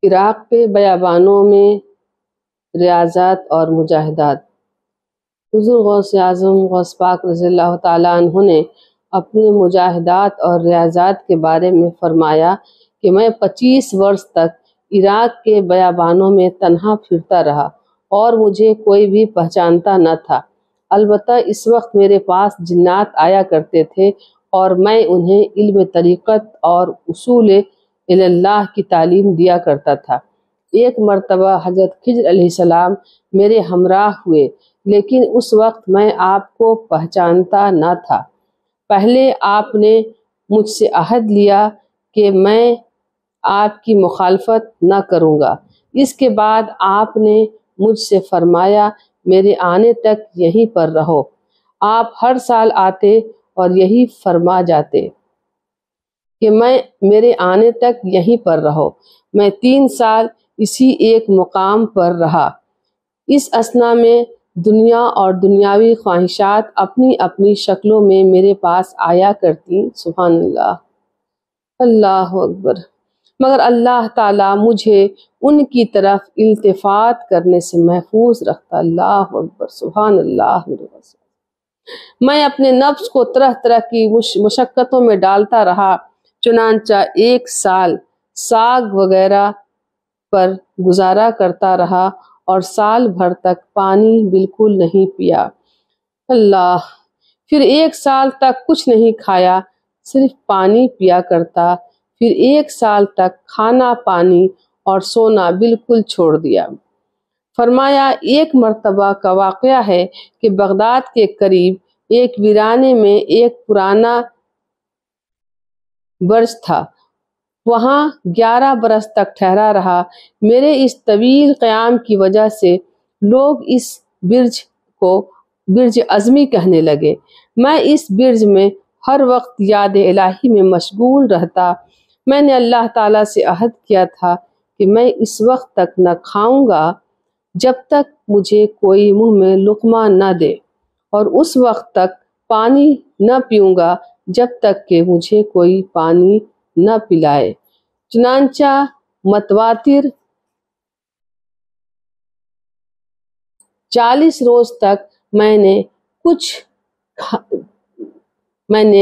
عراق کے بیابانوں میں ریاضات اور مجاہدات۔ حضور غوث اعظم غوث پاک رضی اللہ تعالیٰ عنہ نے اپنے مجاہدات اور ریاضات کے بارے میں فرمایا کہ میں 25 برس تک عراق کے بیابانوں میں تنہا پھرتا رہا اور مجھے کوئی بھی پہچانتا نہ تھا، البتہ اس وقت میرے پاس جنات آیا کرتے تھے اور میں انہیں علم طریقت اور اصول اللہ کی تعلیم دیا کرتا تھا۔ ایک مرتبہ حضرت خضر علیہ السلام میرے ہمراہ ہوئے، لیکن اس وقت میں آپ کو پہچانتا نہ تھا۔ پہلے آپ نے مجھ سے عہد لیا کہ میں آپ کی مخالفت نہ کروں گا۔ اس کے بعد آپ نے مجھ سے فرمایا میرے آنے تک یہیں پر رہو۔ آپ ہر سال آتے اور یہی فرما جاتے کہ میرے آنے تک یہیں پر رہو۔ میں 3 سال اسی ایک مقام پر رہا۔ اس اثنا میں دنیا اور دنیاوی خواہشات اپنی اپنی شکلوں میں میرے پاس آیا کرتی۔ سبحان اللہ، اللہ اکبر، مگر اللہ تعالیٰ مجھے ان کی طرف التفات کرنے سے محفوظ رکھتا۔ اللہ اکبر، سبحان اللہ۔ میں اپنے نفس کو طرح طرح کی مشقتوں میں ڈالتا رہا، چنانچہ 1 سال ساگ وغیرہ پر گزارا کرتا رہا اور سال بھر تک پانی بالکل نہیں پیا۔ اللہ، پھر 1 سال تک کچھ نہیں کھایا، صرف پانی پیا کرتا، پھر 1 سال تک کھانا پانی اور سونا بالکل چھوڑ دیا۔ فرمایا ایک مرتبہ کا واقعہ ہے کہ بغداد کے قریب ایک ویرانے میں ایک پرانا برج تھا، وہاں 11 برس تک ٹھہرا رہا۔ میرے اس طویل قیام کی وجہ سے لوگ اس برج کو برج عظمی کہنے لگے۔ میں اس برج میں ہر وقت یاد الہی میں مشغول رہتا۔ میں نے اللہ تعالیٰ سے عہد کیا تھا کہ میں اس وقت تک نہ کھاؤں گا جب تک مجھے کوئی منہ میں لقمہ نہ دے، اور اس وقت تک پانی نہ پیوں گا جب تک کہ مجھے کوئی پانی نہ پلائے۔ چنانچہ متواتر 40 روز تک میں نے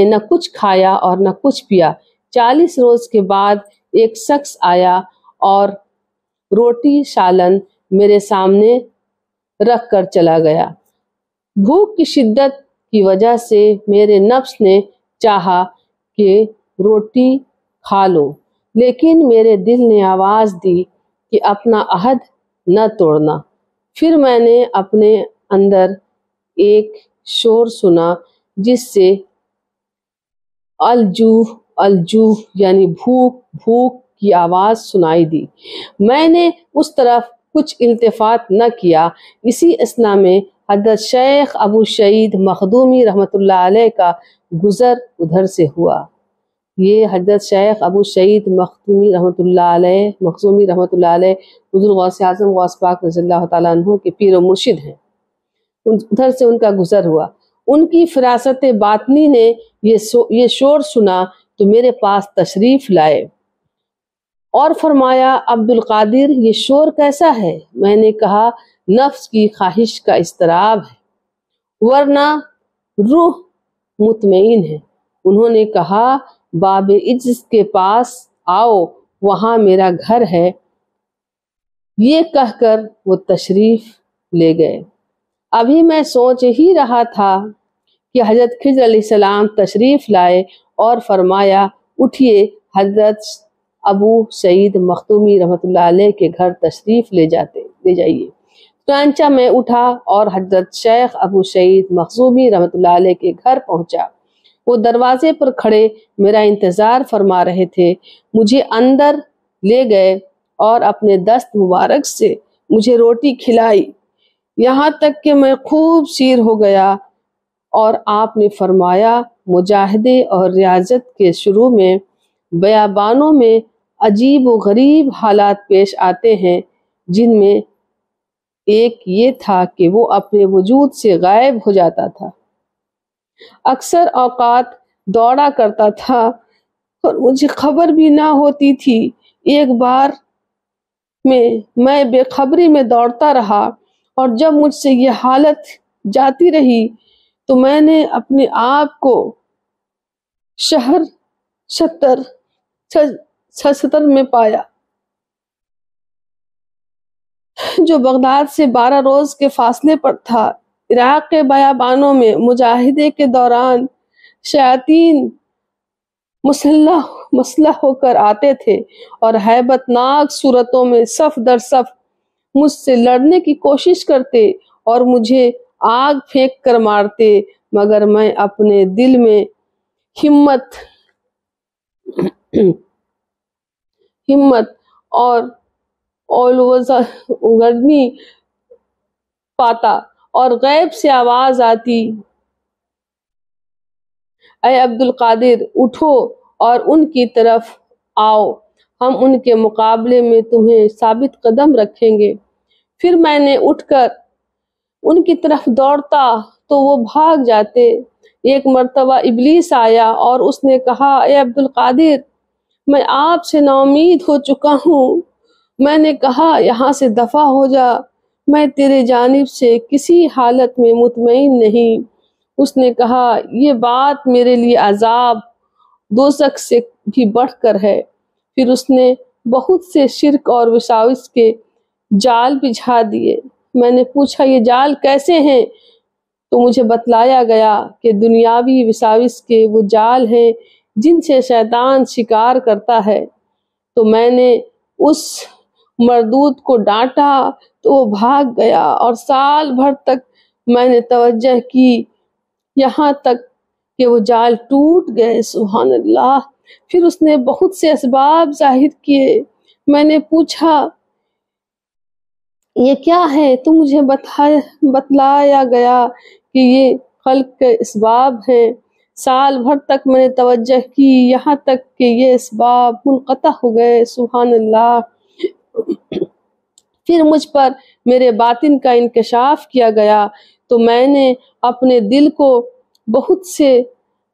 نہ کچھ کھایا اور نہ کچھ پیا۔ 40 روز کے بعد ایک شخص آیا اور روٹی سالن میرے سامنے رکھ کر چلا گیا۔ بھوک کی شدت کی وجہ سے میرے نفس نے چاہا کہ روٹی کھا لوں، لیکن میرے دل نے آواز دی کہ اپنا عہد نہ توڑنا۔ پھر میں نے اپنے اندر ایک شور سنا جس سے الجوع الجوع یعنی بھوک بھوک کی آواز سنائی دی۔ میں نے اس طرف کچھ التفات نہ کیا۔ اسی اثنا میں حضرت شیخ ابو سعید مخدومی رحمۃ اللہ علیہ کا گزر ادھر سے ہوا۔ یہ حضرت شیخ ابو سعید مخدومی رحمۃ اللہ علیہ حضور غوث اعظم غوث پاک رضی اللہ تعالیٰ عنہ کے پیر و مرشد ہیں۔ ادھر سے ان کا گزر ہوا۔ ان کی فراست باطنی نے یہ شور سنا تو میرے پاس تشریف لائے اور فرمایا عبد القادر یہ شور کیسا ہے؟ میں نے کہا نفس کی خواہش کا اضطراب ہے، ورنہ روح مطمئن ہے۔ انہوں نے کہا باب عجز کے پاس آؤ، وہاں میرا گھر ہے۔ یہ کہہ کر وہ تشریف لے گئے۔ ابھی میں سوچ ہی رہا تھا کہ حضرت خضر علیہ السلام تشریف لائے اور فرمایا اٹھیے، حضرت ابو سعید مخدومی رحمۃ اللہ علیہ کے گھر تشریف لے جائیے۔ چنانچہ میں اٹھا اور حضرت شیخ ابو سعید مخدومی رحمۃ اللہ علیہ کے گھر پہنچا۔ وہ دروازے پر کھڑے میرا انتظار فرما رہے تھے۔ مجھے اندر لے گئے اور اپنے دست مبارک سے مجھے روٹی کھلائی، یہاں تک کہ میں خوب سیر ہو گیا، اور آپ نے فرمایا مجاہدے اور ریاضت کے شروع میں بیابانوں میں عجیب و غریب حالات پیش آتے ہیں، جن میں ایک یہ تھا کہ وہ اپنے وجود سے غائب ہو جاتا تھا، اکثر اوقات دوڑا کرتا تھا اور مجھے خبر بھی نہ ہوتی تھی۔ ایک بار میں بے خبری میں دوڑتا رہا، اور جب مجھ سے یہ حالت جاتی رہی تو میں نے اپنے آپ کو شہر چھتر میں پایا، جو بغداد سے 12 روز کے فاصلے پر تھا۔ عراق کے بیابانوں میں مجاہدے کے دوران شیاطین مسلح ہو کر آتے تھے اور ہیبت ناک صورتوں میں صف در صف مجھ سے لڑنے کی کوشش کرتے اور مجھے آگ پھینک کر مارتے، مگر میں اپنے دل میں ہمت اور اولوزگرنی پاتا اور غیب سے آواز آتی، اے عبد القادر اٹھو اور ان کی طرف آؤ، ہم ان کے مقابلے میں تمہیں ثابت قدم رکھیں گے۔ پھر میں نے اٹھ کر ان کی طرف دوڑتا تو وہ بھاگ جاتے۔ ایک مرتبہ ابلیس آیا اور اس نے کہا، اے عبد القادر میں آپ سے نا امید ہو چکا ہوں۔ میں نے کہا، یہاں سے دفع ہو جا، میں تیرے جانب سے کسی حالت میں مطمئن نہیں۔ اس نے کہا، یہ بات میرے لیے عذاب دوزخ سے بھی بڑھ کر ہے۔ پھر اس نے بہت سے شرک اور وساوس کے جال بچھا دیے۔ میں نے پوچھا، یہ جال کیسے ہیں؟ تو مجھے بتلایا گیا کہ دنیاوی وساوس کے وہ جال ہیں جن سے شیطان شکار کرتا ہے۔ تو میں نے اس مردود کو ڈانٹا تو وہ بھاگ گیا، اور سال بھر تک میں نے توجہ کی، یہاں تک کہ وہ جال ٹوٹ گئے۔ سبحان اللہ۔ پھر اس نے بہت سے اسباب ظاہر کیے۔ میں نے پوچھا، یہ کیا ہے؟ تو مجھے بتلایا گیا کہ یہ خلق کے اسباب ہیں۔ سال بھر تک میں نے توجہ کی، یہاں تک کہ یہ اسباب منقطع ہو گئے۔ سبحان اللہ۔ پھر مجھ پر میرے باطن کا انکشاف کیا گیا تو میں نے اپنے دل کو بہت سے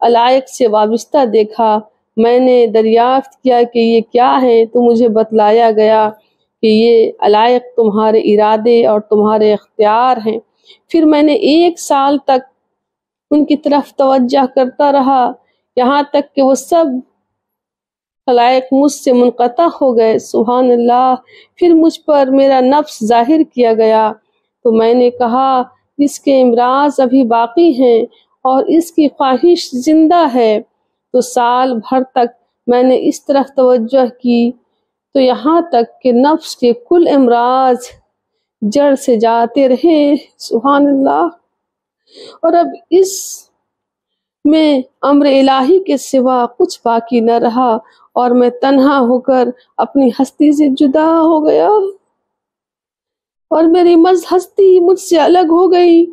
علائق سے وابستہ دیکھا۔ میں نے دریافت کیا کہ یہ کیا ہے، تو مجھے بتلایا گیا کہ یہ علائق تمہارے ارادے اور تمہارے اختیار ہیں۔ پھر میں نے 1 سال تک ان کی طرف توجہ کرتا رہا، یہاں تک کہ وہ سب خلائق مجھ سے منقطع ہو گئے۔ سبحان اللہ۔ پھر مجھ پر میرا نفس ظاہر کیا گیا تو میں نے کہا، اس کے امراض ابھی باقی ہیں اور اس کی خواہش زندہ ہے۔ تو سال بھر تک میں نے اس طرف توجہ کی تو یہاں تک کہ نفس کے کل امراض جڑ سے جاتے رہے۔ سبحان اللہ۔ اور اب اس میں امر الہی کے سوا کچھ باقی نہ رہا اور میں تنہا ہو کر اپنی ہستی سے جدا ہو گیا اور میری ہستی مجھ سے الگ ہو گئی۔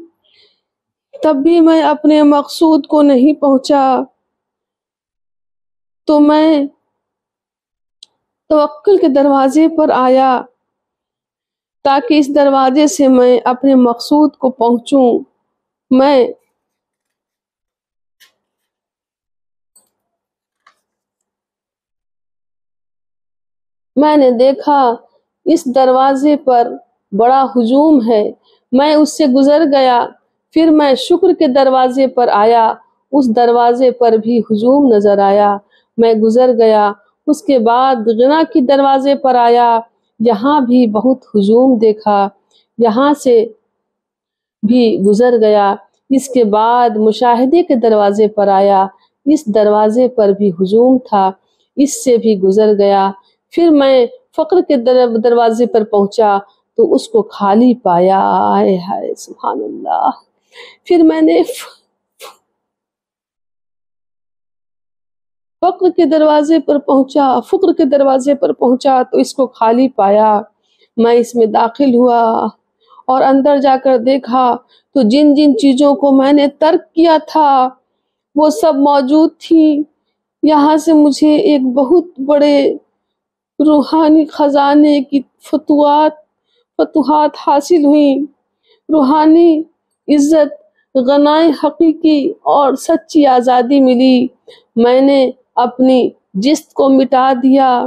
تب بھی میں اپنے مقصود کو نہیں پہنچا تو میں توکل کے دروازے پر آیا تاکہ اس دروازے سے میں اپنے مقصود کو پہنچوں۔ میں نے دیکھا اس دروازے پر بڑا ہجوم ہے، میں اس سے گزر گیا۔ پھر میں شکر کے دروازے پر آیا، اس دروازے پر بھی ہجوم نظر آیا، میں گزر گیا۔ اس کے بعد غنا کے دروازے پر آیا، یہاں بھی بہت ہجوم دیکھا، یہاں سے بھی گزر گیا۔ اس کے بعد مشاہدے کے دروازے پر آیا، اس دروازے پر بھی ہجوم تھا، اس سے بھی گزر گیا۔ پھر میں فقر کے دروازے پر پہنچا تو اس کو خالی پایا۔ آئے ہائے سبحان اللہ۔ پھر میں نے فقر کے دروازے پر پہنچا تو اس کو خالی پایا۔ میں اس میں داخل ہوا اور اندر جا کر دیکھا تو جن جن چیزوں کو میں نے ترک کیا تھا وہ سب موجود تھی۔ یہاں سے مجھے ایک بہت بڑے روحانی خزانے کی فتوحات حاصل ہوئی، روحانی عزت، غنائے حقیقی اور سچی آزادی ملی۔ میں نے اپنی جست کو مٹا دیا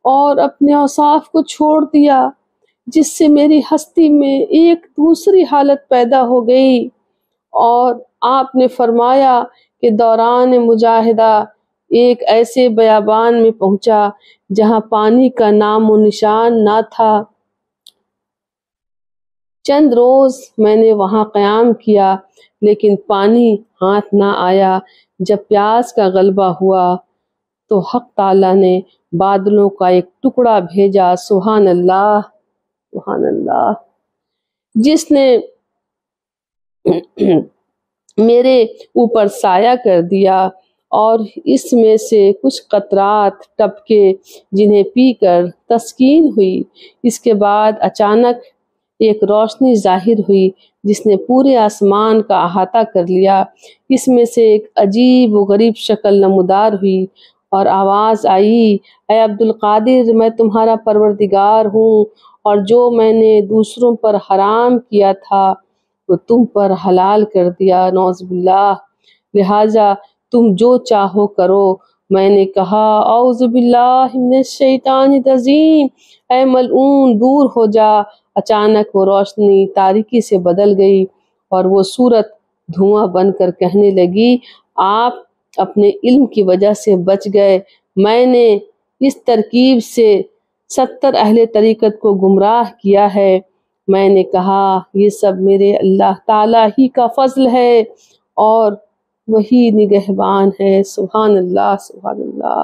اور اپنے اوصاف کو چھوڑ دیا، جس سے میری ہستی میں ایک دوسری حالت پیدا ہو گئی۔ اور آپ نے فرمایا کہ دوران مجاہدہ ایک ایسے بیابان میں پہنچا جہاں پانی کا نام و نشان نہ تھا۔ چند روز میں نے وہاں قیام کیا، لیکن پانی ہاتھ نہ آیا۔ جب پیاس کا غلبہ ہوا تو حق تعالیٰ نے بادلوں کا ایک ٹکڑا بھیجا، سبحان اللہ سبحان اللہ، جس نے میرے اوپر سایہ کر دیا، اور اس میں سے کچھ قطرات ٹپکے جنہیں پی کر تسکین ہوئی۔ اس کے بعد اچانک ایک روشنی ظاہر ہوئی جس نے پورے آسمان کا احاطہ کر لیا۔ اس میں سے ایک عجیب و غریب شکل نمودار ہوئی اور آواز آئی، اے عبد القادر، میں تمہارا پروردگار ہوں، اور جو میں نے دوسروں پر حرام کیا تھا وہ تم پر حلال کر دیا، نعوذ باللہ، لہٰذا تم جو چاہو کرو۔ میں نے کہا، اعوذ باللہ من الشیطان الرجیم، اے ملعون دور ہو جا۔ اچانک وہ روشنی تاریکی سے بدل گئی اور وہ صورت دھواں بن کر کہنے لگی، آپ اپنے علم کی وجہ سے بچ گئے، میں نے اس ترکیب سے 70 اہل طریقت کو گمراہ کیا ہے۔ میں نے کہا، یہ سب میرے اللہ تعالیٰ ہی کا فضل ہے اور وہی نگہبان ہے، سبحان اللہ سبحان اللہ۔